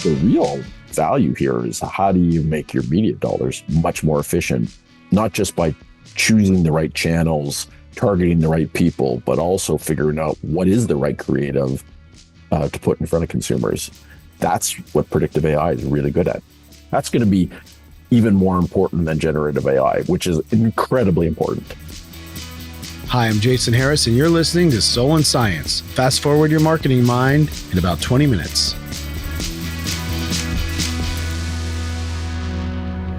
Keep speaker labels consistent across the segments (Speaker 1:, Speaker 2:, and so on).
Speaker 1: the real value here is how do you make your media dollars much more efficient, not just by choosing the right channels, targeting the right people, but also figuring out what is the right creative to put in front of consumers. That's what predictive AI is really good at. That's going to be even more important than generative AI, which is incredibly important.
Speaker 2: Hi, I'm Jason Harris, and you're listening to Soul and Science. Fast forward your marketing mind in about 20 minutes.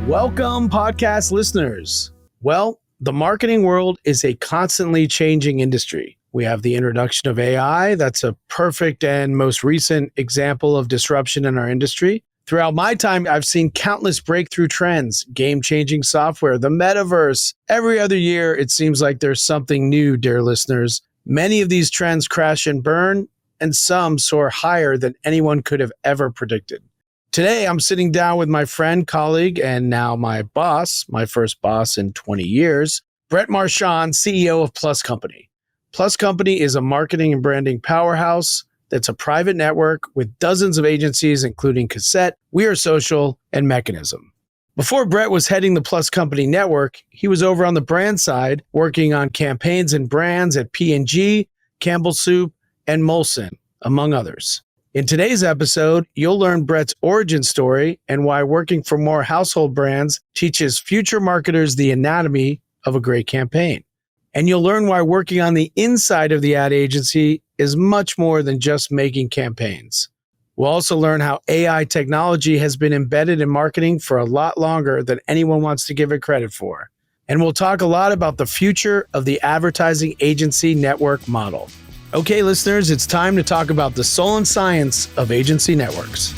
Speaker 2: Welcome, podcast listeners. Well, the marketing world is a constantly changing industry. We have the introduction of AI. That's a perfect and most recent example of disruption in our industry. Throughout my time, I've seen countless breakthrough trends, game-changing software, the metaverse. Every other year, it seems like there's something new, dear listeners. Many of these trends crash and burn, and some soar higher than anyone could have ever predicted. Today, I'm sitting down with my friend, colleague, and now my boss, my first boss in 20 years, Brett Marchand, CEO of Plus Company. Plus Company is a marketing and branding powerhouse that's a private network with dozens of agencies, including Cassette, We Are Social, and Mechanism. Before Brett was heading the Plus Company network, he was over on the brand side, working on campaigns and brands at P&G, Campbell Soup, and Molson, among others. In today's episode, you'll learn Brett's origin story and why working for more household brands teaches future marketers the anatomy of a great campaign. And you'll learn why working on the inside of the ad agency is much more than just making campaigns. We'll also learn how AI technology has been embedded in marketing for a lot longer than anyone wants to give it credit for. And we'll talk a lot about the future of the advertising agency network model. Okay, listeners, it's time to talk about the soul and science of agency networks.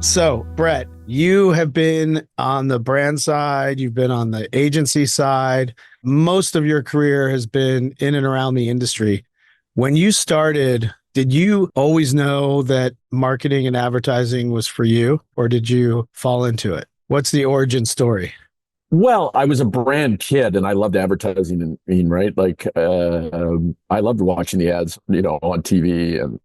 Speaker 2: So, Brett, you have been on the brand side, you've been on the agency side. Most of your career has been in and around the industry. When you started, did you always know that marketing and advertising was for you, or did you fall into it? What's the origin story?
Speaker 1: Well, I was a brand kid and I loved advertising right? I loved watching the ads, on TV and,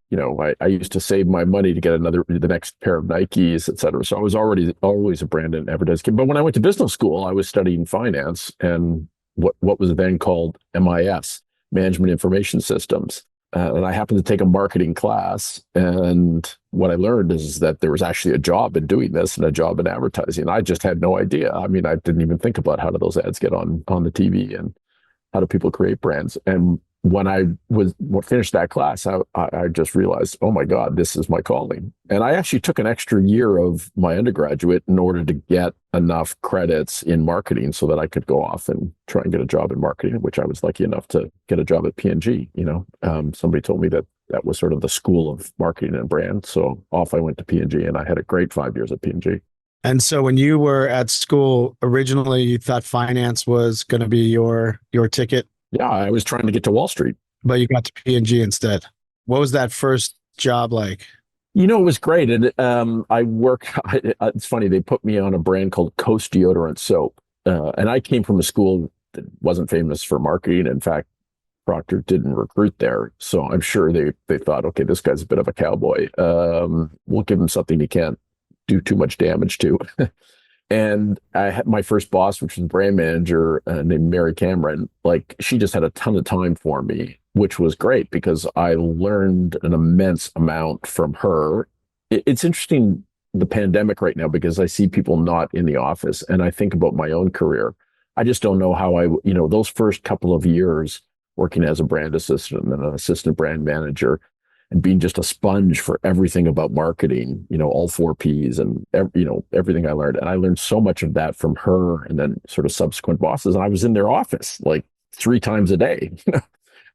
Speaker 1: I used to save my money to get the next pair of Nikes, et cetera. So I was always a brand and advertising kid. But when I went to business school, I was studying finance and what was then called MIS, Management Information Systems. And I happened to take a marketing class. And what I learned is that there was actually a job in doing this and a job in advertising. I just had no idea. I mean, I didn't even think about how do those ads get on the TV and how do people create brands. And when I finished that class, I just realized, oh my God, this is my calling. And I actually took an extra year of my undergraduate in order to get enough credits in marketing so that I could go off and try and get a job in marketing, which I was lucky enough to get a job at P&G. Somebody told me that was sort of the school of marketing and brand. So off I went to P&G and I had a great 5 years at P&G.
Speaker 2: And so when you were at school, originally you thought finance was going to be your ticket?
Speaker 1: Yeah, I was trying to get to Wall Street.
Speaker 2: But you got to P&G instead. What was that first job like?
Speaker 1: It was great. And it's funny, they put me on a brand called Coast Deodorant Soap. And I came from a school that wasn't famous for marketing. In fact, Procter didn't recruit there. So I'm sure they thought, okay, this guy's a bit of a cowboy. We'll give him something he can't do too much damage to. And I had my first boss, which was a brand manager named Mary Cameron. She just had a ton of time for me, which was great because I learned an immense amount from her. It's interesting, the pandemic right now, because I see people not in the office and I think about my own career. I just don't know how those first couple of years working as a brand assistant and an assistant brand manager and being just a sponge for everything about marketing, all 4 Ps and, everything I learned. And I learned so much of that from her and then sort of subsequent bosses. And I was in their office 3 times a day,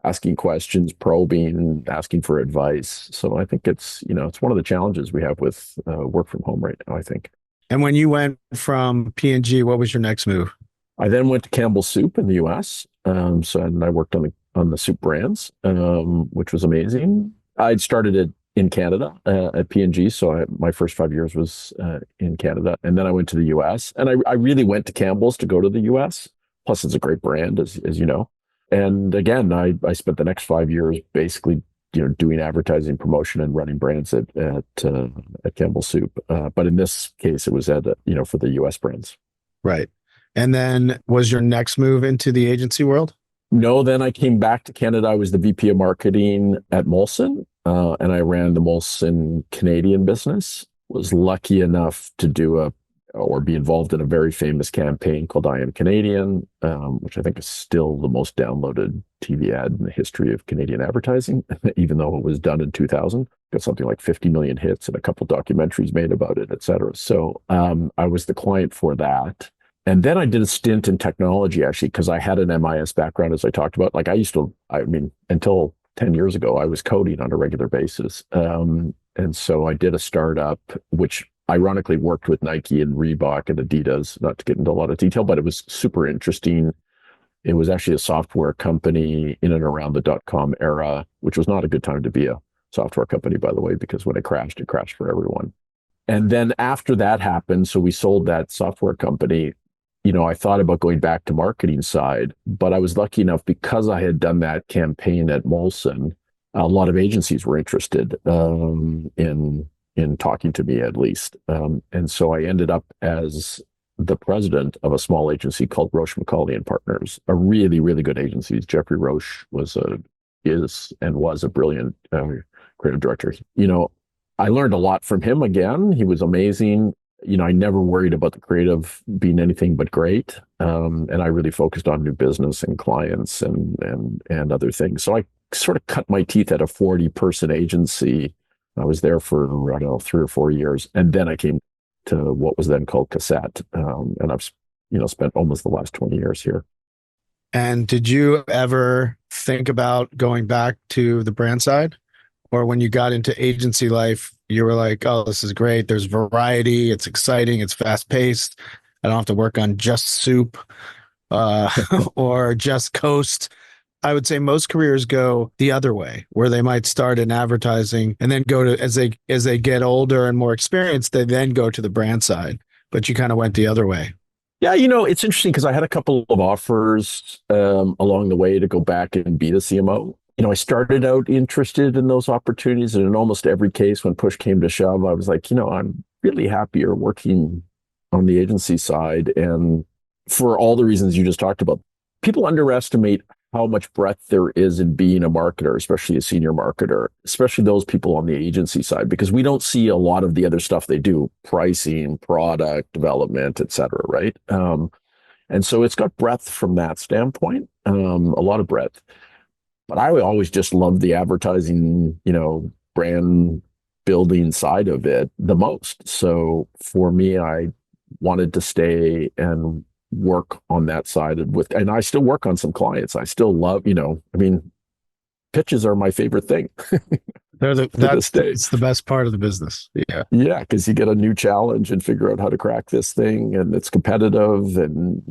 Speaker 1: asking questions, probing, asking for advice. So I think it's one of the challenges we have with work from home right now, I think.
Speaker 2: And when you went from P&G, what was your next move?
Speaker 1: I then went to Campbell Soup in the US. And I worked on the soup brands, which was amazing. I'd started it in Canada at P&G. So my first 5 years was in Canada. And then I went to the US. And I really went to Campbell's to go to the US. Plus, it's a great brand, as you know. And again, I spent the next 5 years basically, doing advertising, promotion, and running brands at Campbell Soup. But in this case, it was for the U.S. brands.
Speaker 2: Right. And then was your next move into the agency world?
Speaker 1: No, then I came back to Canada. I was the VP of marketing at Molson, and I ran the Molson Canadian business. Was lucky enough to be involved in a very famous campaign called I Am Canadian, which I think is still the most downloaded TV ad in the history of Canadian advertising, even though it was done in 2000. Got something like 50 million hits and a couple documentaries made about it, et cetera. So I was the client for that. And then I did a stint in technology, actually, because I had an MIS background, as I talked about. Like until 10 years ago, I was coding on a regular basis. And so I did a startup, which ironically worked with Nike and Reebok and Adidas, not to get into a lot of detail, but it was super interesting. It was actually a software company in and around the .com era, which was not a good time to be a software company, by the way, because when it crashed for everyone. And then after that happened, so we sold that software company. I thought about going back to marketing side, but I was lucky enough because I had done that campaign at Molson. A lot of agencies were interested in talking to me, at least, and so I ended up as the president of a small agency called Roche McCauley and Partners, a really, really good agency. Jeffrey Roche was a brilliant creative director. I learned a lot from him. Again, he was amazing. I never worried about the creative being anything but great. And I really focused on new business and clients and other things. So I sort of cut my teeth at a 40-person agency. I was there for, I don't know, 3 or 4 years. And then I came to what was then called Cassette. And I've, spent almost the last 20 years here.
Speaker 2: And did you ever think about going back to the brand side? Or when you got into agency life, you were like, oh, this is great. There's variety. It's exciting. It's fast paced. I don't have to work on just soup or just Coast. I would say most careers go the other way, where they might start in advertising and then go to, as they get older and more experienced, they then go to the brand side. But you kind of went the other way.
Speaker 1: Yeah, it's interesting because I had a couple of offers along the way to go back and be the CMO. I started out interested in those opportunities, and in almost every case, when push came to shove, I was like, I'm really happier working on the agency side. And for all the reasons you just talked about, people underestimate how much breadth there is in being a marketer, especially a senior marketer, especially those people on the agency side, because we don't see a lot of the other stuff they do, pricing, product development, et cetera, right? And so it's got breadth from that standpoint, a lot of breadth. But I always just loved the advertising, brand building side of it the most. So for me, I wanted to stay and work on that side and I still work on some clients. I still love, pitches are my favorite thing.
Speaker 2: It's the best part of the business. Yeah.
Speaker 1: Yeah. Because you get a new challenge and figure out how to crack this thing, and it's competitive and,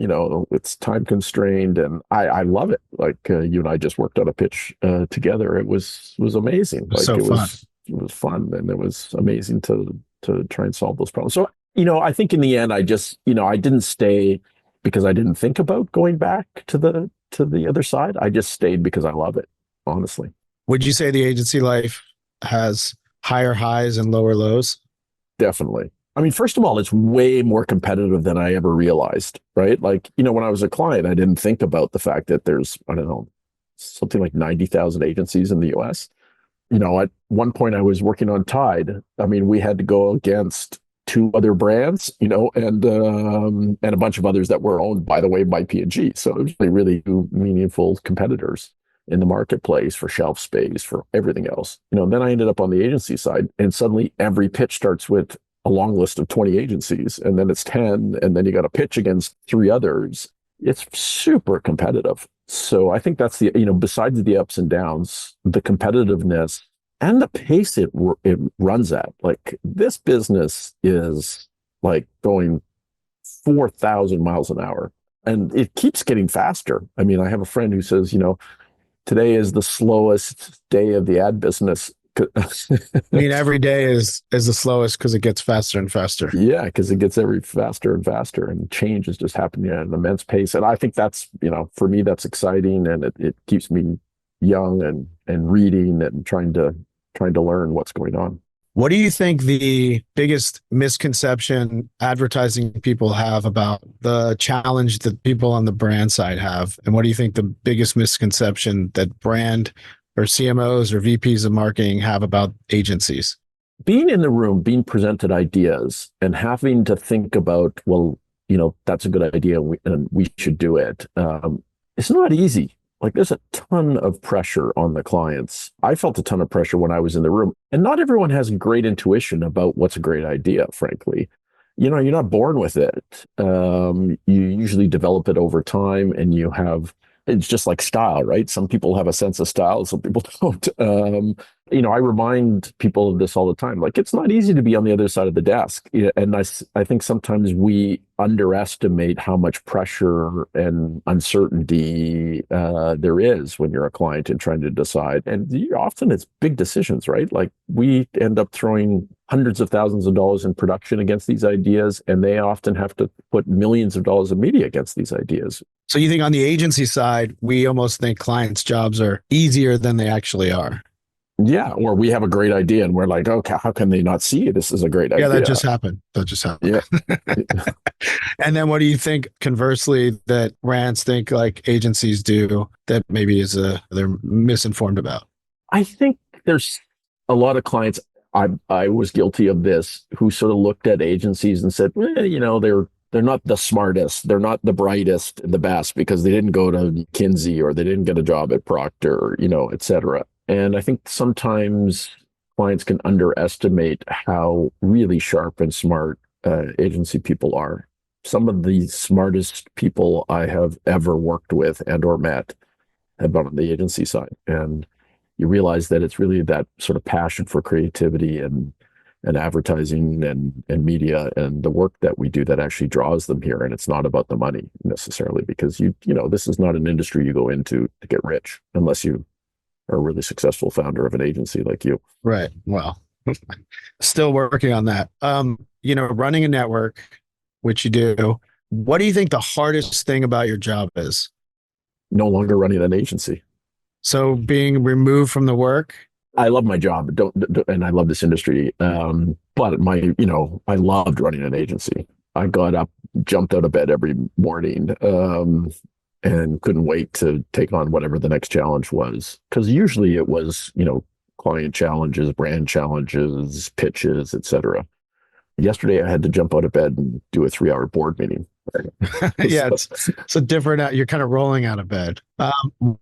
Speaker 1: it's time constrained, and I love it. Like you and I just worked on a pitch together. It was amazing. Like
Speaker 2: so fun.
Speaker 1: It was fun, and it was amazing to try and solve those problems. So, I think in the end, I just, I didn't stay because I didn't think about going back to the other side. I just stayed because I love it, honestly.
Speaker 2: Would you say the agency life has higher highs and lower lows?
Speaker 1: Definitely. First of all, it's way more competitive than I ever realized, right? Like, when I was a client, I didn't think about the fact that there's, I don't know, something like 90,000 agencies in the US. At one point I was working on Tide. We had to go against 2 other brands, and a bunch of others that were owned, by the way, by P&G. So it was really meaningful competitors in the marketplace for shelf space, for everything else. Then I ended up on the agency side, and suddenly every pitch starts with a long list of 20 agencies, and then it's 10, and then you got to pitch against 3 others. It's super competitive. So I think that's besides the ups and downs, the competitiveness and the pace it runs at. Like, this business is like going 4,000 miles an hour, and it keeps getting faster. I have a friend who says, today is the slowest day of the ad business
Speaker 2: I mean, every day is the slowest because it gets faster and faster.
Speaker 1: Yeah, because it gets every faster and faster, and change is just happening at an immense pace. And I think that's, for me, that's exciting, and it keeps me young and reading and trying to learn what's going on.
Speaker 2: What do you think the biggest misconception advertising people have about the challenge that people on the brand side have? And what do you think the biggest misconception that brand or CMOs or VPs of marketing have about agencies?
Speaker 1: Being in the room, being presented ideas, and having to think about, well, that's a good idea, and we should do it. It's not easy. Like, there's a ton of pressure on the clients. I felt a ton of pressure when I was in the room, and not everyone has great intuition about what's a great idea, frankly. You're not born with it. You usually develop it over time, and it's just like style, right? Some people have a sense of style, some people don't. I remind people of this all the time. Like, it's not easy to be on the other side of the desk. And I think sometimes we underestimate how much pressure and uncertainty there is when you're a client and trying to decide. And often it's big decisions, right? Like, we end up throwing hundreds of thousands of dollars in production against these ideas, and they often have to put millions of dollars of media against these ideas.
Speaker 2: So you think on the agency side, we almost think clients' jobs are easier than they actually are?
Speaker 1: Yeah, or we have a great idea and we're like, okay, how can they not see this is a great idea?
Speaker 2: Yeah, that just happened. Yeah. And then what do you think conversely that brands think like agencies do that maybe they're misinformed about?
Speaker 1: I think there's a lot of clients, I was guilty of this, who sort of looked at agencies and said, they're not the smartest, they're not the brightest and the best because they didn't go to McKinsey or they didn't get a job at Procter, et cetera. And I think sometimes clients can underestimate how really sharp and smart agency people are. Some of the smartest people I have ever worked with and or met have been on the agency side. And you realize that it's really that sort of passion for creativity and advertising and media and the work that we do that actually draws them here. And it's not about the money necessarily, because this is not an industry you go into to get rich unless you are a really successful founder of an agency like you.
Speaker 2: Right. Well, still working on that. Running a network, which you do, what do you think the hardest thing about your job is?
Speaker 1: No longer running an agency.
Speaker 2: So being removed from the work?
Speaker 1: I love my job, and I love this industry. But I loved running an agency. I got up, jumped out of bed every morning, and couldn't wait to take on whatever the next challenge was. Because usually it was, client challenges, brand challenges, pitches, etc. Yesterday, I had to jump out of bed and do a 3-hour board meeting.
Speaker 2: Yeah, it's a different. You're kind of rolling out of bed.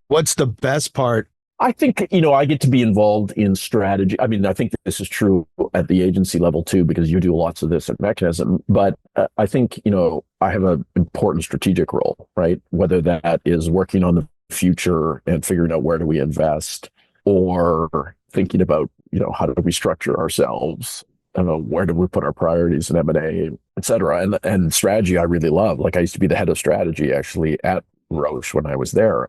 Speaker 2: What's the best part?
Speaker 1: I think, I get to be involved in strategy. I mean, I think this is true at the agency level too, because you do lots of this at Mechanism. But I think, I have an important strategic role, right? Whether that is working on the future and figuring out where do we invest, or thinking about, how do we structure ourselves? I don't know, where do we put our priorities in M&A, et cetera. And strategy, I really love. Like, I used to be the head of strategy actually at Roche when I was there.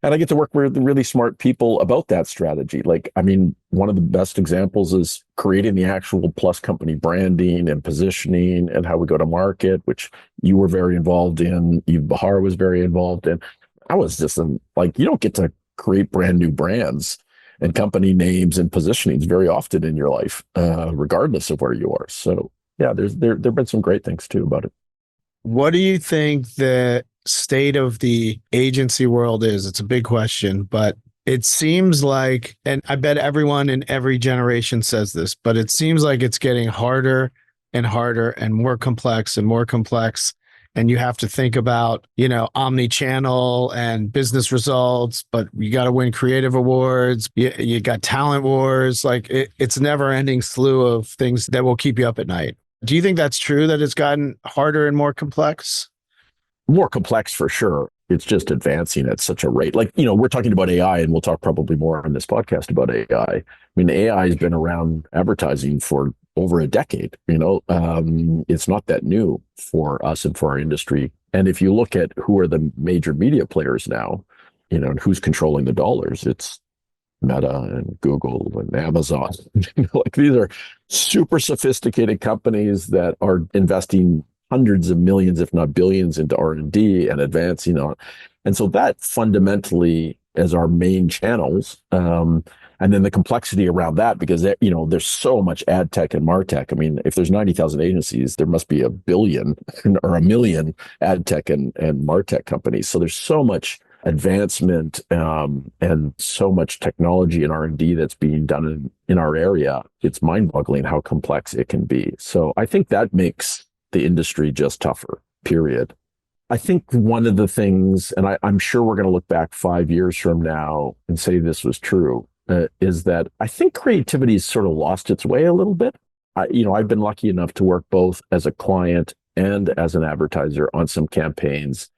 Speaker 1: And I get to work with really smart people about that strategy. Like, I mean, one of the best examples is creating the actual Plus company branding and positioning and how we go to market, which you were very involved in. Eve Bahar was very involved in. I was just you don't get to create brand new brands and company names and positionings very often in your life, regardless of where you are. So yeah, there've been some great things too about it.
Speaker 2: What do you think the state of the agency world is? It's a big question, but it seems like, and I bet everyone in every generation says this, but it seems like it's getting harder and harder and more complex and more complex. And you have to think about, omni-channel and business results, but you got to win creative awards. You got talent wars. Like it's a never ending slew of things that will keep you up at night. Do you think that's true, that it's gotten harder and more complex?
Speaker 1: More complex for sure. It's just advancing at such a rate. Like, we're talking about AI, and we'll talk probably more on this podcast about AI. I mean, AI has been around advertising for over a decade. It's not that new for us and for our industry. And if you look at who are the major media players now, and who's controlling the dollars, it's Meta and Google and Amazon. Like these are super sophisticated companies that are investing hundreds of millions, if not billions, into R&D and advancing on. And so that fundamentally is our main channels. And then the complexity around that, because there's so much ad tech and martech. I mean, if there's 90,000 agencies, there must be a billion or a million ad tech and martech companies. So there's so much advancement and so much technology and R&D that's being done in our area. It's mind-boggling how complex it can be. So I think that makes the industry just tougher, period. I think one of the things, and I'm sure we're going to look back 5 years from now and say this was true, is that I think creativity has sort of lost its way a little bit. I've been lucky enough to work both as a client and as an advertiser on some campaigns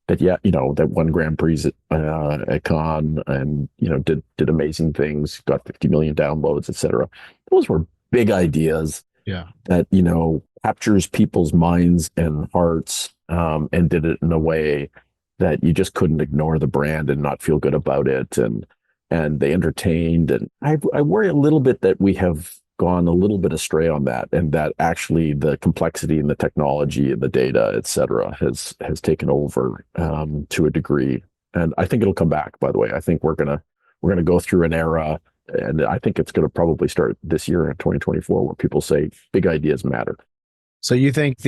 Speaker 1: that won Grand Prix at Cannes and, did amazing things, got 50 million downloads, et cetera. Those were big ideas that, captures people's minds and hearts, and did it in a way that you just couldn't ignore the brand and not feel good about it. And they entertained. And I worry a little bit that we have gone a little bit astray on that, and that actually the complexity and the technology and the data, et cetera, has taken over to a degree. And I think it'll come back, by the way. I think we're gonna go through an era, and I think it's gonna probably start this year in 2024, where people say big ideas matter.
Speaker 2: So you think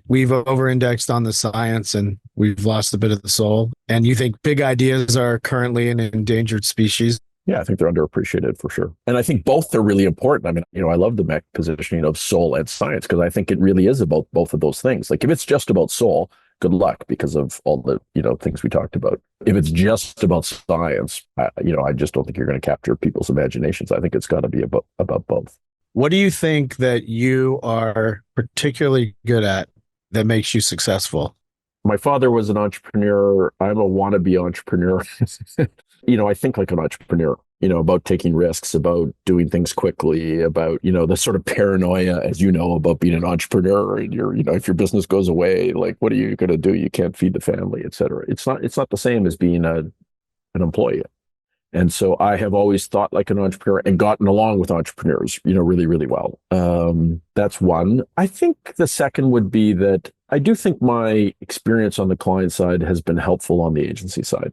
Speaker 2: we've over-indexed on the science and we've lost a bit of the soul, and you think big ideas are currently an endangered species?
Speaker 1: Yeah, I think they're underappreciated for sure. And I think both are really important. I mean, I love the positioning of soul and science, because I think it really is about both of those things. Like if it's just about soul, good luck, because of all the, things we talked about. If it's just about science, I just don't think you're going to capture people's imaginations. I think it's got to be about both.
Speaker 2: What do you think that you are particularly good at that makes you successful?
Speaker 1: My father was an entrepreneur. I'm a wannabe entrepreneur. I think like an entrepreneur, about taking risks, about doing things quickly, about, the sort of paranoia, as about being an entrepreneur, and if your business goes away, like, what are you going to do? You can't feed the family, et cetera. It's not the same as being an employee. And so I have always thought like an entrepreneur and gotten along with entrepreneurs, really, really well. That's one. I think the second would be that I do think my experience on the client side has been helpful on the agency side.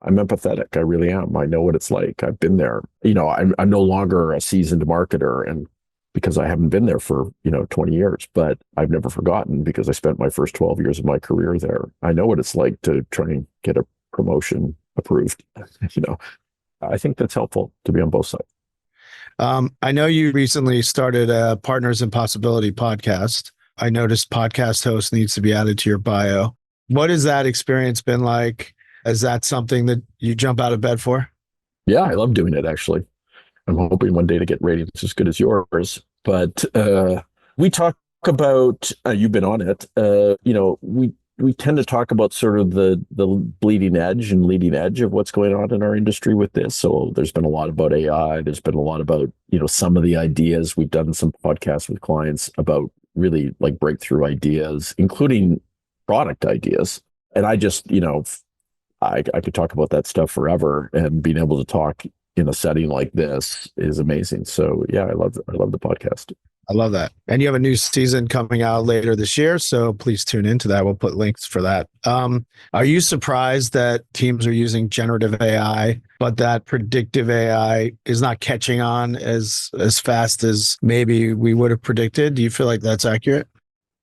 Speaker 1: I'm empathetic. I really am. I know what it's like. I've been there. I'm no longer a seasoned marketer, and because I haven't been there for, 20 years, but I've never forgotten, because I spent my first 12 years of my career there. I know what it's like to try and get a promotion approved. I think that's helpful to be on both sides.
Speaker 2: I know you recently started a Partners in Possibility podcast. I noticed podcast host needs to be added to your bio. What has that experience been like? Is that something that you jump out of bed for?
Speaker 1: Yeah, I love doing it, actually. I'm hoping one day to get ratings as good as yours. But we talk about, you've been on it, we tend to talk about sort of the bleeding edge and leading edge of what's going on in our industry with this. So there's been a lot about AI. There's been a lot about, some of the ideas. We've done some podcasts with clients about really like breakthrough ideas, including product ideas. And I just, I could talk about that stuff forever, and being able to talk in a setting like this is amazing. So yeah, I love the podcast.
Speaker 2: I love that. And you have a new season coming out later this year, so please tune into that. We'll put links for that. Are you surprised that teams are using generative AI, but that predictive AI is not catching on as fast as maybe we would have predicted? Do you feel like that's accurate?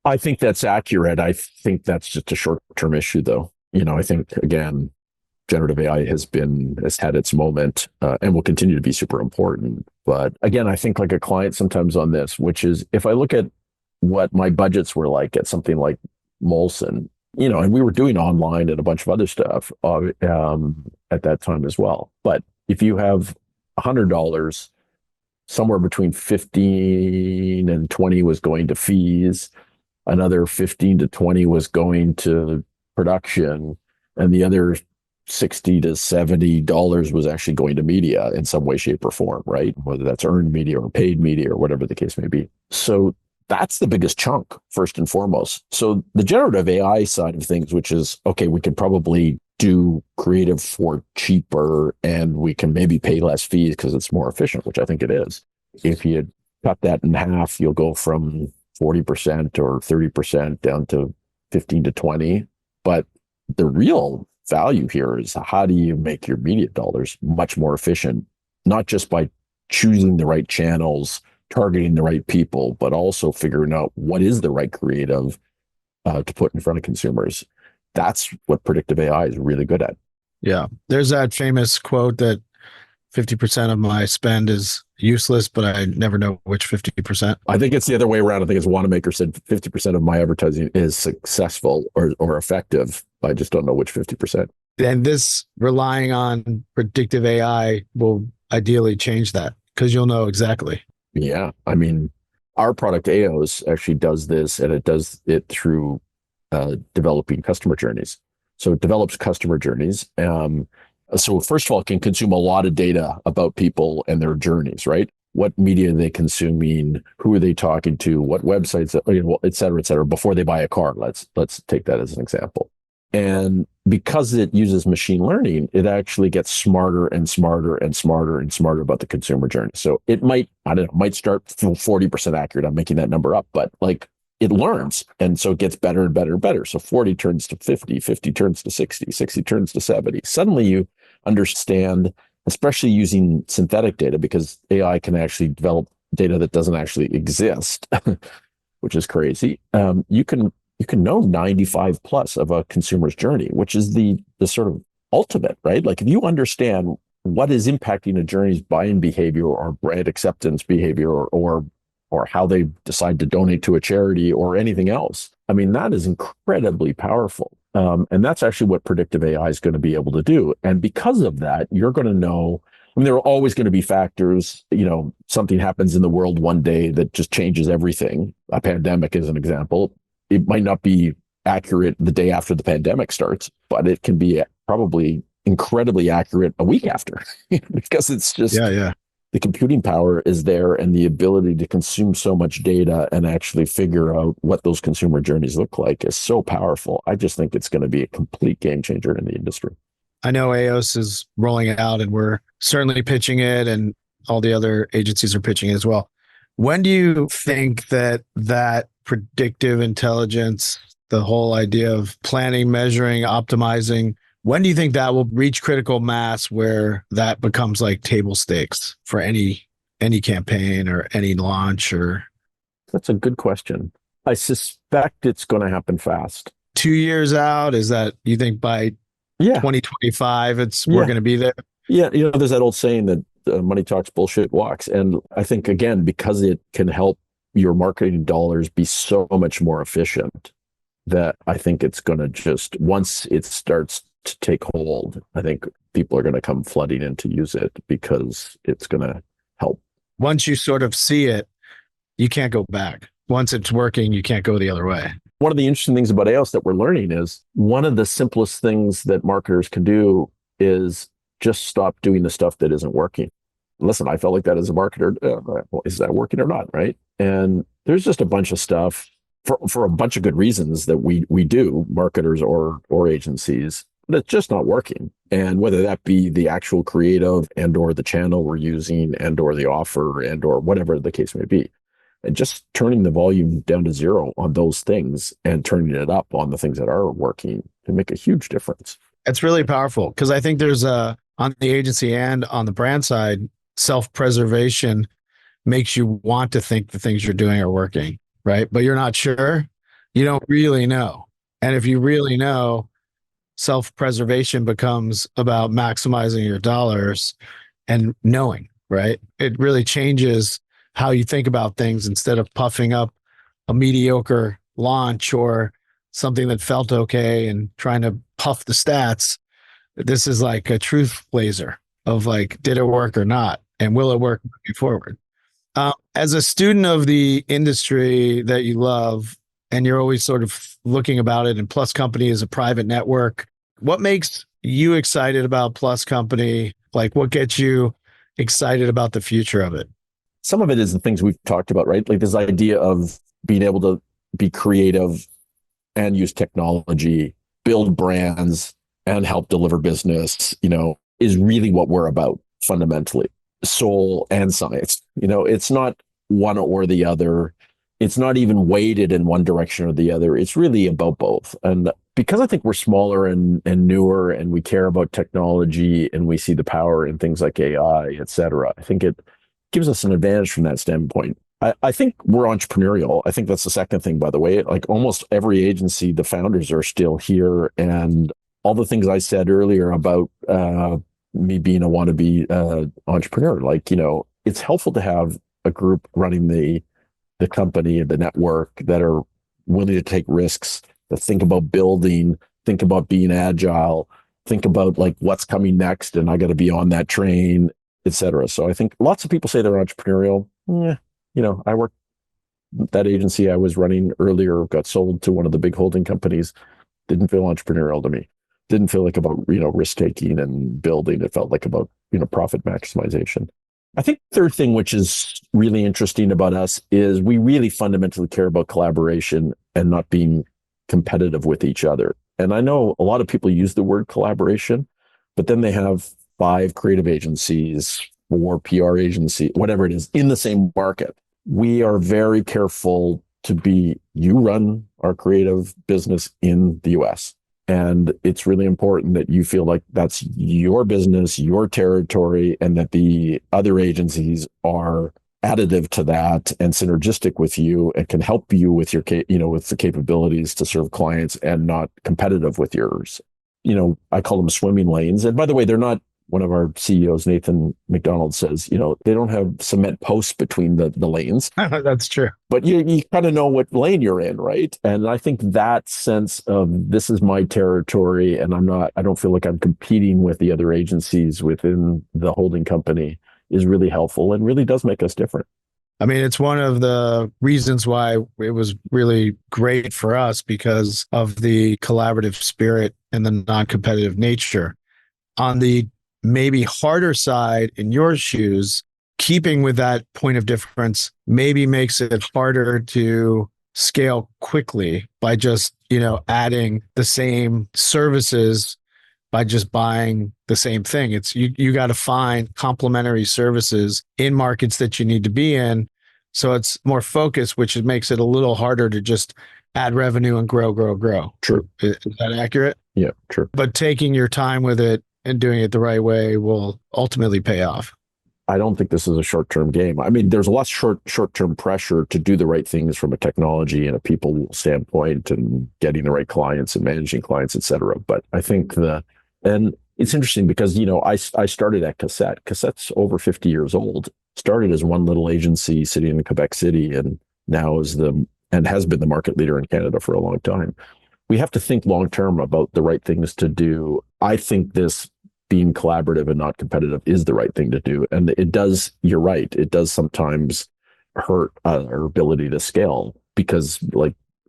Speaker 1: I think that's accurate. I think that's just a short-term issue, though. I think, again, generative AI has had its moment, and will continue to be super important. But again, I think like a client sometimes on this, which is if I look at what my budgets were like at something like Molson, and we were doing online and a bunch of other stuff at that time as well. But if you have $100, somewhere between 15 and 20 was going to fees, another 15 to 20 was going to production, and the other $60 to $70 was actually going to media in some way, shape, or form, right? Whether that's earned media or paid media or whatever the case may be. So that's the biggest chunk, first and foremost. So the generative AI side of things, which is, okay, we could probably do creative for cheaper and we can maybe pay less fees because it's more efficient, which I think it is. If you cut that in half, you'll go from 40% or 30% down to 15 to 20. But the real value here is how do you make your media dollars much more efficient, not just by choosing the right channels, targeting the right people, but also figuring out what is the right creative to put in front of consumers. That's what predictive AI is really good at.
Speaker 2: Yeah. There's that famous quote that 50% of my spend is useless, but I never know which 50%.
Speaker 1: I think it's the other way around. I think it's Wanamaker said 50% of my advertising is successful or effective. I just don't know which 50%.
Speaker 2: And this relying on predictive AI will ideally change that because you'll know exactly.
Speaker 1: Yeah. I mean, our product AOS actually does this, and it does it through developing customer journeys. So it develops customer journeys. So first of all, it can consume a lot of data about people and their journeys, right? What media are they consuming? Who are they talking to? What websites, et cetera, before they buy a car. Let's take that as an example. And because it uses machine learning, it actually gets smarter and smarter and smarter and smarter about the consumer journey. So it might, might start 40% accurate. I'm making that number up, but like it learns. And so it gets better and better and better. So 40 turns to 50, 50 turns to 60, 60 turns to 70. Suddenly you understand, especially using synthetic data, because AI can actually develop data that doesn't actually exist, which is crazy. You can know 95 plus of a consumer's journey, which is the sort of ultimate, right? Like if you understand what is impacting a journey's buying behavior or brand acceptance behavior or how they decide to donate to a charity or anything else, I mean, that is incredibly powerful. And that's actually what predictive AI is going to be able to do. And because of that, you're going to know, I mean, there are always going to be factors, something happens in the world one day that just changes everything. A pandemic is an example. It might not be accurate the day after the pandemic starts, but it can be probably incredibly accurate a week after because it's just the computing power is there and the ability to consume so much data and actually figure out what those consumer journeys look like is so powerful. I just think it's going to be a complete game changer in the industry.
Speaker 2: I know AOS is rolling it out and we're certainly pitching it and all the other agencies are pitching it as well. When do you think that predictive intelligence, the whole idea of planning, measuring, optimizing, when do you think that will reach critical mass where that becomes like table stakes for any campaign or any launch? Or
Speaker 1: that's a good question. I suspect it's going to happen fast.
Speaker 2: 2 years out, is that you think by 2025 we're going to be there?
Speaker 1: Yeah, there's that old saying that money talks, bullshit walks. And I think, again, because it can help your marketing dollars be so much more efficient, that I think it's going to just, once it starts to take hold, I think people are going to come flooding in to use it because it's going to help.
Speaker 2: Once you sort of see it, you can't go back. Once it's working, you can't go the other way.
Speaker 1: One of the interesting things about AOS that we're learning is one of the simplest things that marketers can do is just stop doing the stuff that isn't working. Listen, I felt like that as a marketer. Well, is that working or not? Right. And there's just a bunch of stuff for a bunch of good reasons that we do, marketers or agencies, that's just not working. And whether that be the actual creative and or the channel we're using and or the offer and or whatever the case may be. And just turning the volume down to zero on those things and turning it up on the things that are working can make a huge difference.
Speaker 2: It's really powerful because I think there's on the agency and on the brand side, self-preservation makes you want to think the things you're doing are working, right? But you're not sure. You don't really know. And if you really know, self-preservation becomes about maximizing your dollars and knowing, right? It really changes how you think about things instead of puffing up a mediocre launch or something that felt okay and trying to puff the stats. This is like a truth laser of like, did it work or not? And will it work moving forward? As a student of the industry that you love, and you're always sort of looking about it, and Plus Company is a private network, what makes you excited about Plus Company? Like, what gets you excited about the future of it?
Speaker 1: Some of it is the things we've talked about, right? Like this idea of being able to be creative and use technology, build brands, and help deliver business, is really what we're about fundamentally. Soul and science. It's not one or the other. It's not even weighted in one direction or the other. It's really about both. And because I think we're smaller and newer and we care about technology and we see the power in things like AI, et cetera, I think it gives us an advantage from that standpoint. I think we're entrepreneurial. I think that's the second thing, by the way. Like almost every agency, the founders are still here. And all the things I said earlier about me being a wannabe entrepreneur, it's helpful to have a group running the company, the network that are willing to take risks, that think about building, think about being agile, think about like what's coming next, and I got to be on that train, et cetera. So I think lots of people say they're entrepreneurial. I worked that agency I was running earlier, got sold to one of the big holding companies. Didn't feel entrepreneurial to me. Didn't feel like about, risk taking and building. It felt like about, profit maximization. I think the third thing, which is really interesting about us, is we really fundamentally care about collaboration and not being competitive with each other. And I know a lot of people use the word collaboration, but then they have 5 creative agencies or PR agency, whatever it is, in the same market. We are very careful you run our creative business in the US. And it's really important that you feel like that's your business, your territory, and that the other agencies are additive to that and synergistic with you and can help you with with the capabilities to serve clients and not competitive with yours. I call them swimming lanes. And by the way, they're not, one of our CEOs, Nathan McDonald, says, they don't have cement posts between the lanes.
Speaker 2: That's true.
Speaker 1: But you kind of know what lane you're in, right? And I think that sense of this is my territory and I don't feel like I'm competing with the other agencies within the holding company is really helpful and really does make us different.
Speaker 2: I mean, it's one of the reasons why it was really great for us because of the collaborative spirit and the non-competitive nature. On the maybe harder side in your shoes, keeping with that point of difference maybe makes it harder to scale quickly by just, adding the same services by just buying the same thing. It's you got to find complementary services in markets that you need to be in. So it's more focused, which makes it a little harder to just add revenue and grow.
Speaker 1: True.
Speaker 2: Is that accurate?
Speaker 1: Yeah, true.
Speaker 2: But taking your time with it and doing it the right way will ultimately pay off.
Speaker 1: I don't think this is a short-term game. I mean, there's a lot of short-term pressure to do the right things from a technology and a people standpoint and getting the right clients and managing clients, et cetera. But I think and it's interesting because, I started at Cassette. Cassette's over 50 years old, started as one little agency sitting in Quebec City and now has been the market leader in Canada for a long time. We have to think long-term about the right things to do. I think this being collaborative and not competitive is the right thing to do. And you're right, it does sometimes hurt our ability to scale because,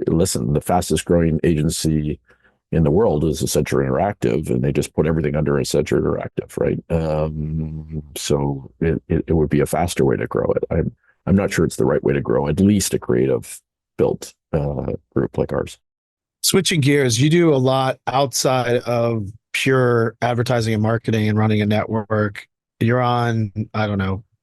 Speaker 1: listen, the fastest growing agency in the world is Accenture Interactive, and they just put everything under Accenture Interactive, right? So it would be a faster way to grow it. I'm not sure it's the right way to grow at least a creative built group like ours.
Speaker 2: Switching gears, you do a lot outside of pure advertising and marketing and running a network. You're on,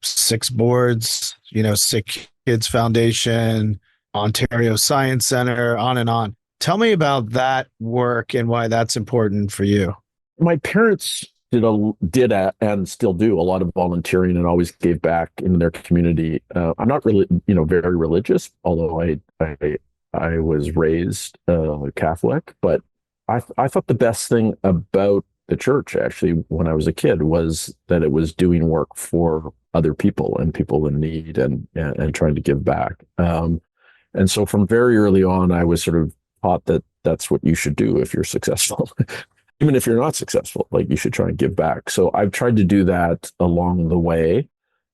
Speaker 2: 6 boards, Sick Kids Foundation, Ontario Science Center, on and on. Tell me about that work and why that's important for you.
Speaker 1: My parents did and still do a lot of volunteering and always gave back in their community. I'm not really, very religious, although I was raised Catholic, but I thought the best thing about the church, actually, when I was a kid, was that it was doing work for other people and people in need and trying to give back. And so from very early on, I was sort of taught that that's what you should do if you're successful. Even if you're not successful, you should try and give back. So I've tried to do that along the way.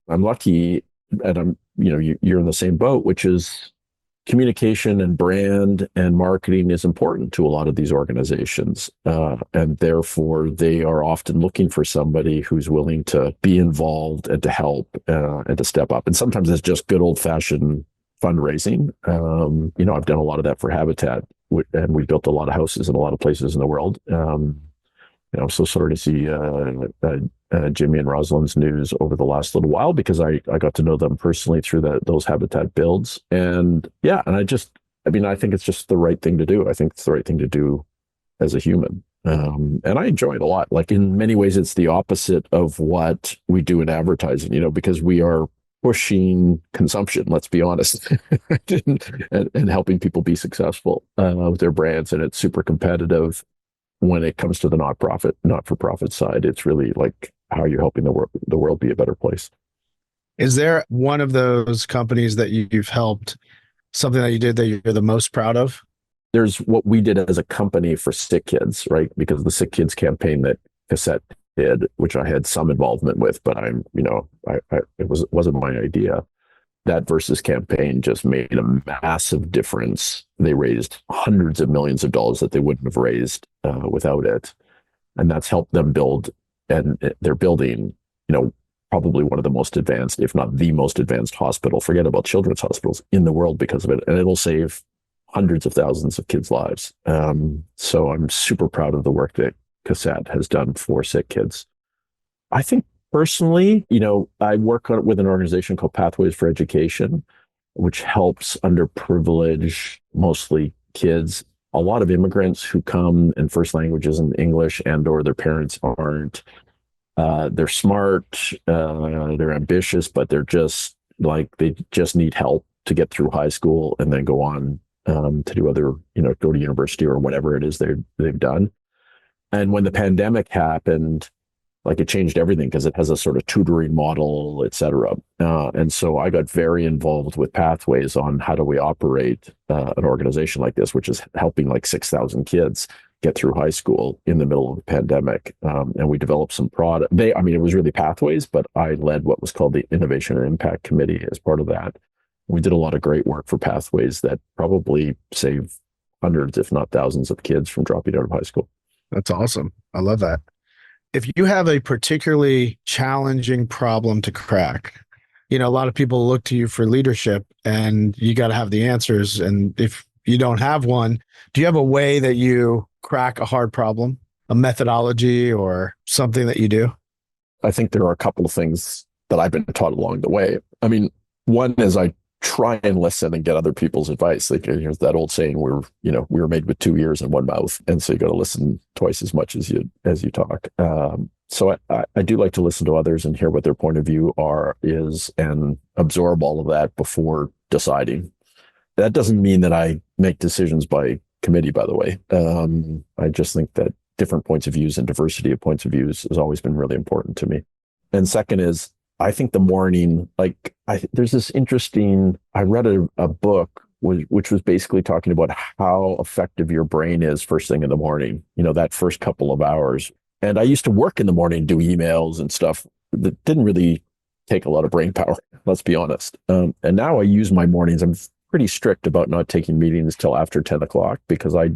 Speaker 1: I'm lucky, and you're in the same boat, which is communication and brand and marketing is important to a lot of these organizations. And therefore, they are often looking for somebody who's willing to be involved and to help and to step up. And sometimes it's just good old-fashioned fundraising. I've done a lot of that for Habitat, and we built a lot of houses in a lot of places in the world. I'm so sorry to see Jimmy and Rosalind's news over the last little while because I got to know them personally through those habitat builds. And yeah, and I think it's just the right thing to do. I think it's the right thing to do as a human. And I enjoy it a lot. Like in many ways, it's the opposite of what we do in advertising, because we are pushing consumption, let's be honest, and helping people be successful with their brands. And it's super competitive when it comes to the not-for-profit side. It's really like how you're helping the world be a better place.
Speaker 2: Is there one of those companies that you've helped, something that you did that you're the most proud of?
Speaker 1: There's what we did as a company for Sick Kids, right? Because the Sick Kids campaign that Cassette did, which I had some involvement with, but it wasn't my idea. That Versus campaign just made a massive difference. They raised hundreds of millions of dollars that they wouldn't have raised without it. And that's helped them build, and they're building, probably one of the most advanced, if not the most advanced hospital, forget about children's hospitals in the world because of it. And it'll save hundreds of thousands of kids' lives. So I'm super proud of the work that Cassette has done for Sick Kids. I think personally, I work with an organization called Pathways for Education, which helps underprivileged, mostly kids, a lot of immigrants who come and first language isn't English and or their parents aren't. They're smart, they're ambitious, but they just need help to get through high school and then go on to do other, go to university or whatever it is they've done. And when the pandemic happened, like it changed everything because it has a sort of tutoring model, et cetera. And so I got very involved with Pathways on how do we operate an organization like this, which is helping like 6,000 kids get through high school in the middle of the pandemic. And we developed some product. It was really Pathways, but I led what was called the Innovation and Impact Committee as part of that. We did a lot of great work for Pathways that probably saved hundreds, if not thousands of kids from dropping out of high school.
Speaker 2: That's awesome. I love that. If you have a particularly challenging problem to crack, a lot of people look to you for leadership and you got to have the answers. And if you don't have one, do you have a way that you crack a hard problem, a methodology or something that you do?
Speaker 1: I think there are a couple of things that I've been taught along the way. One is I try and listen and get other people's advice. Like here's that old saying, we were made with two ears and one mouth. And so you got to listen twice as much as you talk. So I do like to listen to others and hear what their point of view is and absorb all of that before deciding. That doesn't mean that I make decisions by committee, by the way. I just think that different points of views and diversity of points of views has always been really important to me. And second is, I think the morning, there's this interesting, I read a book which was basically talking about how effective your brain is first thing in the morning, that first couple of hours. And I used to work in the morning, do emails and stuff that didn't really take a lot of brain power, let's be honest. And now I use my mornings. I'm pretty strict about not taking meetings till after 10 o'clock because I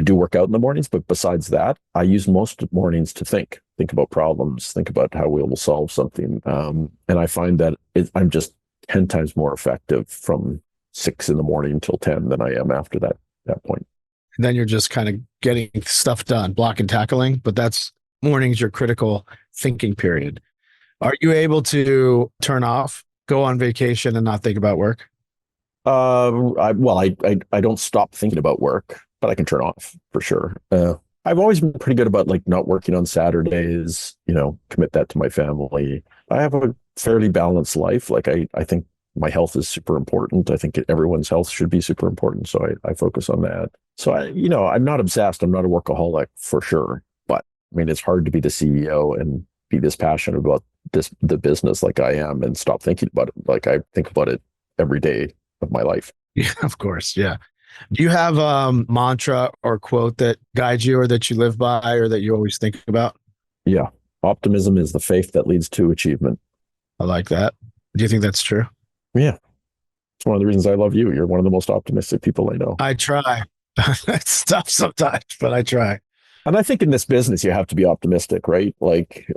Speaker 1: do work out in the mornings, but besides that, I use most mornings to think about problems, think about how we will solve something. And I find that I'm just 10 times more effective from 6 in the morning until 10 than I am after that point.
Speaker 2: And then you're just kind of getting stuff done, block and tackling, but that's morning's your critical thinking period. Are you able to turn off, go on vacation and not think about work?
Speaker 1: I don't stop thinking about work, but I can turn off for sure. I've always been pretty good about not working on Saturdays, commit that to my family. I have a fairly balanced life. I think my health is super important. I think everyone's health should be super important. So I focus on that. So I'm not obsessed. I'm not a workaholic for sure, but it's hard to be the CEO and be this passionate about the business like I am and stop thinking about it. I think about it every day of my life.
Speaker 2: Yeah, of course. Yeah. Do you have a mantra or quote that guides you or that you live by or that you always think about?
Speaker 1: Yeah. Optimism is the faith that leads to achievement.
Speaker 2: I like that. Do you think that's true?
Speaker 1: Yeah. It's one of the reasons I love you. You're one of the most optimistic people I know.
Speaker 2: I try. It's tough sometimes, but I try.
Speaker 1: And I think in this business, you have to be optimistic, right?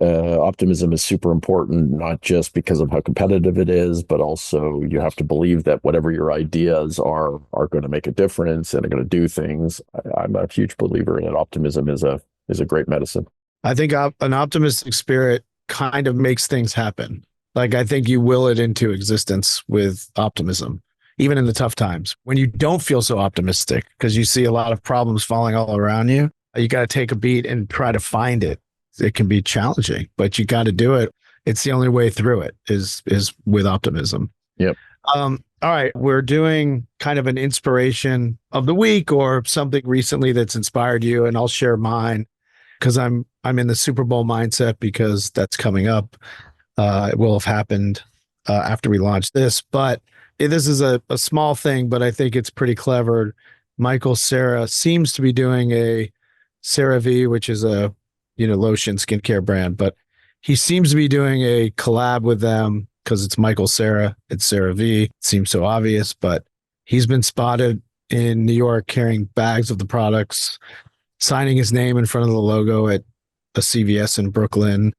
Speaker 1: Optimism is super important, not just because of how competitive it is, but also you have to believe that whatever your ideas are going to make a difference and are going to do things. I'm a huge believer in it. Optimism is a great medicine.
Speaker 2: I think an optimistic spirit kind of makes things happen. Like I think you will it into existence with optimism, even in the tough times. When you don't feel so optimistic because you see a lot of problems falling all around you, you got to take a beat and try to find it. It can be challenging, but you got to do it. It's the only way through it is with optimism.
Speaker 1: Yep.
Speaker 2: All right, we're doing kind of an inspiration of the week or something recently that's inspired you, and I'll share mine because I'm in the Super Bowl mindset because that's coming up. It will have happened after we launch this, but this is a small thing, but I think it's pretty clever. Michael Cera seems to be doing a CeraVe, which is a lotion skincare brand, but he seems to be doing a collab with them because it's Michael Cera, it's CeraVe. It seems so obvious, but he's been spotted in New York carrying bags of the products, signing his name in front of the logo at a CVS in Brooklyn,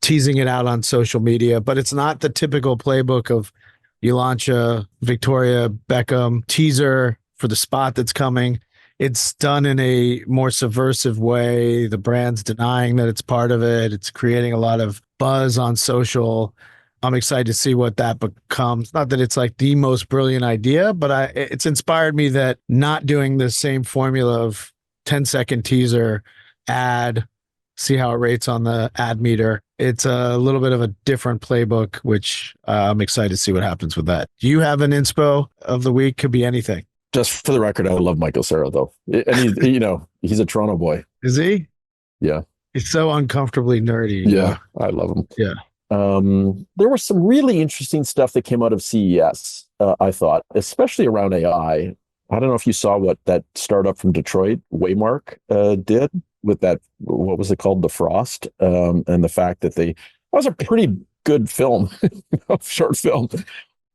Speaker 2: teasing it out on social media. But it's not the typical playbook of you launch a Victoria Beckham teaser for the spot that's coming. It's done in a more subversive way. The brand's denying that it's part of it. It's creating a lot of buzz on social. I'm excited to see what that becomes. Not that it's like the most brilliant idea, but it's inspired me that not doing the same formula of 10-second teaser ad, see how it rates on the ad meter. It's a little bit of a different playbook, which I'm excited to see what happens with that. Do you have an inspo of the week? Could be anything.
Speaker 1: Just for the record, I love Michael Cera though. And he's a Toronto boy.
Speaker 2: Is he?
Speaker 1: Yeah.
Speaker 2: He's so uncomfortably nerdy.
Speaker 1: Yeah. I love him.
Speaker 2: Yeah.
Speaker 1: There was some really interesting stuff that came out of CES, I thought, especially around AI. I don't know if you saw what that startup from Detroit, Waymark, did with that, what was it called? The Frost, and the fact that that was a pretty good film, short film,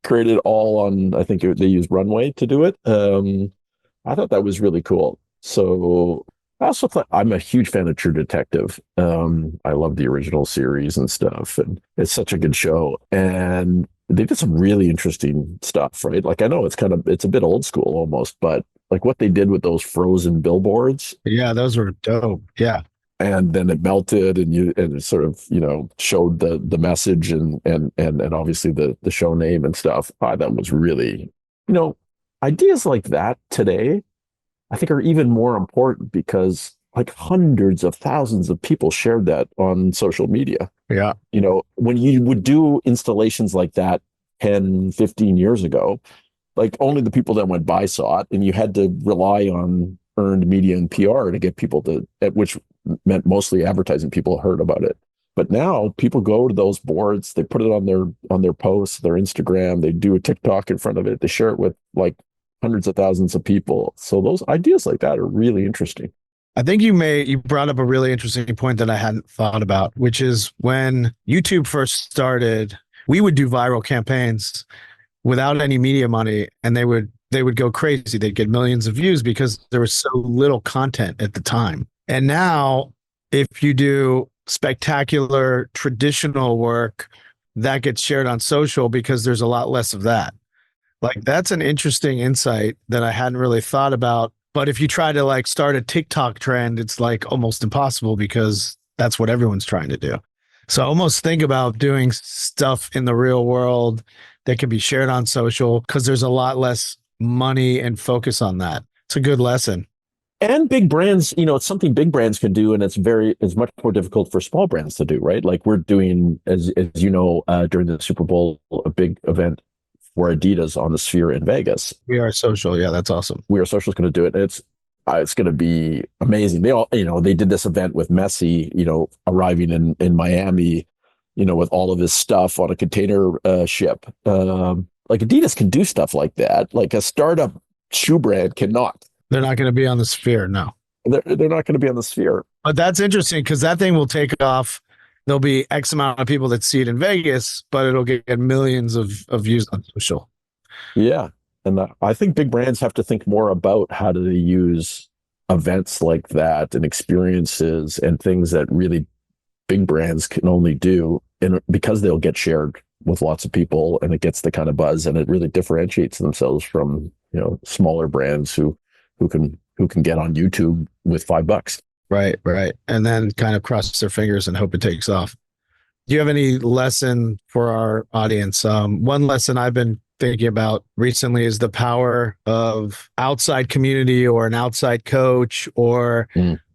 Speaker 1: created all on, I think they used Runway to do it. I thought that was really cool. So I also thought, I'm a huge fan of True Detective. I love the original series and stuff, and it's such a good show. And they did some really interesting stuff, right? Like, I know it's a bit old school almost, but like what they did with those frozen billboards.
Speaker 2: Yeah, those were dope. Yeah.
Speaker 1: And then it melted and it sort of, showed the message and obviously the show name and stuff. That was really, ideas like that today, I think are even more important because like hundreds of thousands of people shared that on social media.
Speaker 2: Yeah.
Speaker 1: When you would do installations like that 10, 15 years ago, like only the people that went by saw it, and you had to rely on earned media and PR to get people which meant mostly advertising people heard about it. But now people go to those boards, they put it on their posts, their Instagram, they do a TikTok in front of it, they share it with like hundreds of thousands of people. So those ideas like that are really interesting.
Speaker 2: I think you brought up a really interesting point that I hadn't thought about, which is when YouTube first started, we would do viral campaigns without any media money, and they would go crazy. They'd get millions of views because there was so little content at the time. And now if you do spectacular traditional work, that gets shared on social because there's a lot less of that. Like that's an interesting insight that I hadn't really thought about. But if you try to like start a TikTok trend, it's like almost impossible because that's what everyone's trying to do. So I almost think about doing stuff in the real world that can be shared on social because there's a lot less money and focus on that. It's a good lesson.
Speaker 1: And big brands, it's something big brands can do, and it's much more difficult for small brands to do, right? Like we're doing, as during the Super Bowl, a big event for Adidas on the Sphere in Vegas.
Speaker 2: We Are Social. Yeah, that's awesome.
Speaker 1: We Are Social is going to do it. It's going to be amazing. They all, they did this event with Messi, arriving in Miami, with all of his stuff on a container ship. Like Adidas can do stuff like that. Like a startup shoe brand cannot.
Speaker 2: They're not going to be on the Sphere. No,
Speaker 1: they're not going to be on the Sphere.
Speaker 2: But that's interesting because that thing will take off. There'll be X amount of people that see it in Vegas, but it'll get millions of views on social.
Speaker 1: Yeah. And I think big brands have to think more about how do they use events like that and experiences and things that really big brands can only do, and because they'll get shared with lots of people and it gets the kind of buzz, and it really differentiates themselves from, smaller brands who can get on YouTube with $5.
Speaker 2: Right, right. And then kind of cross their fingers and hope it takes off. Do you have any lesson for our audience? One lesson I've been thinking about recently is the power of outside community or an outside coach or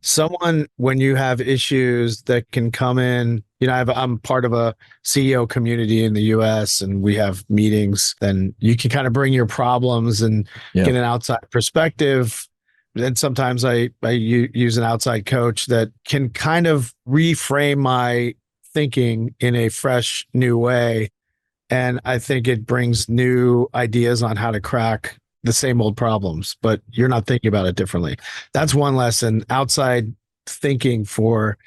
Speaker 2: someone when you have issues that can come in. I'm part of a CEO community in the US and we have meetings. Then you can kind of bring your problems and get an outside perspective. And sometimes I use an outside coach that can kind of reframe my thinking in a fresh, new way. And I think it brings new ideas on how to crack the same old problems, but you're not thinking about it differently. That's one lesson. Outside thinking for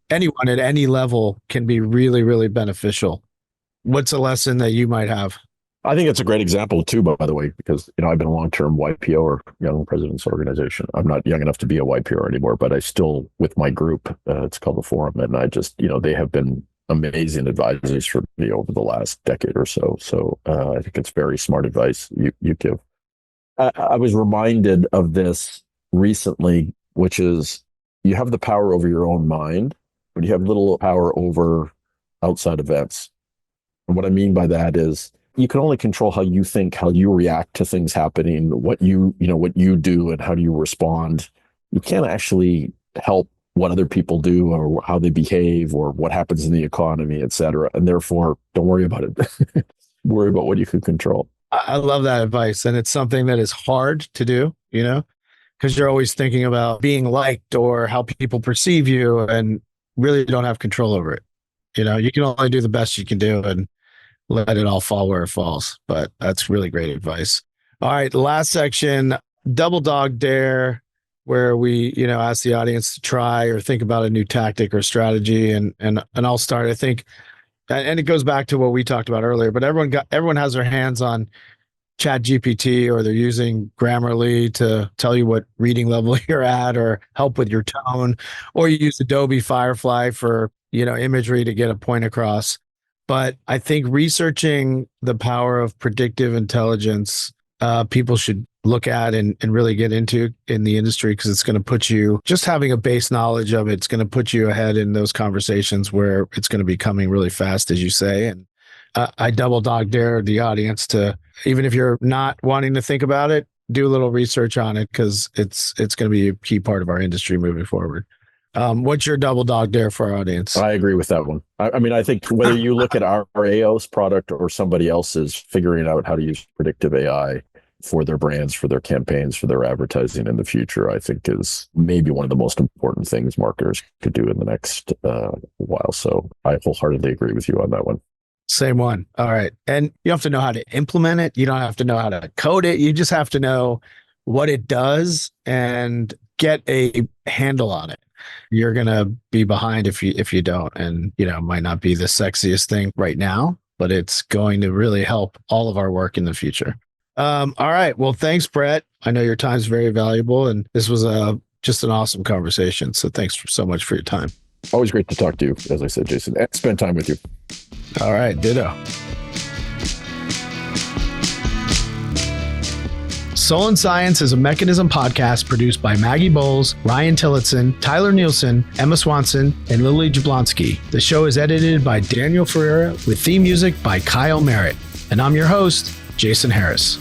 Speaker 2: anyone at any level can be really, really beneficial. What's a lesson that you might have?
Speaker 1: I think it's a great example too, by the way, because I've been a long-term YPO or Young Presidents Organization. I'm not young enough to be a YPO anymore, but I still, with my group, it's called the Forum, and I just, they have been amazing advisors for me over the last decade or so. So I think it's very smart advice you give. I was reminded of this recently, which is you have the power over your own mind, but you have little power over outside events. And what I mean by that is you can only control how you think, how you react to things happening, what you do and how do you respond. You can't actually help what other people do or how they behave or what happens in the economy, et cetera. And therefore, don't worry about it. Worry about what you can control.
Speaker 2: I love that advice. And it's something that is hard to do, because you're always thinking about being liked or how people perceive you and really don't have control over it. You can only do the best you can do and let it all fall where it falls. But that's really great advice. All right. The last section, double dog dare, where we, ask the audience to try or think about a new tactic or strategy. And I'll start, I think, and it goes back to what we talked about earlier, but everyone has their hands on Chat GPT or they're using Grammarly to tell you what reading level you're at or help with your tone, or you use Adobe Firefly for, imagery to get a point across. But I think researching the power of predictive intelligence, people should look at and really get into in the industry because it's going to put you, just having a base knowledge of it's going to put you ahead in those conversations where it's going to be coming really fast, as you say. And I double dog dare the audience to, even if you're not wanting to think about it, do a little research on it because it's going to be a key part of our industry moving forward. What's your double dog dare for our audience?
Speaker 1: I agree with that one. I think whether you look at our AO's product or somebody else's, figuring out how to use predictive AI for their brands, for their campaigns, for their advertising in the future, I think is maybe one of the most important things marketers could do in the next while. So I wholeheartedly agree with you on that one.
Speaker 2: Same one. All right. And you have to know how to implement it. You don't have to know how to code it. You just have to know what it does and get a handle on it. You're going to be behind if you don't. And, it might not be the sexiest thing right now, but it's going to really help all of our work in the future. All right. Well, thanks, Brett. I know your time's very valuable and this was just an awesome conversation. So thanks so much for your time.
Speaker 1: Always great to talk to you, as I said, Jason, and spend time with you.
Speaker 2: All right. Ditto. Soul and Science is a Mechanism podcast produced by Maggie Bowles, Ryan Tillotson, Tyler Nielsen, Emma Swanson, and Lily Jablonski. The show is edited by Daniel Ferreira with theme music by Kyle Merritt. And I'm your host, Jason Harris.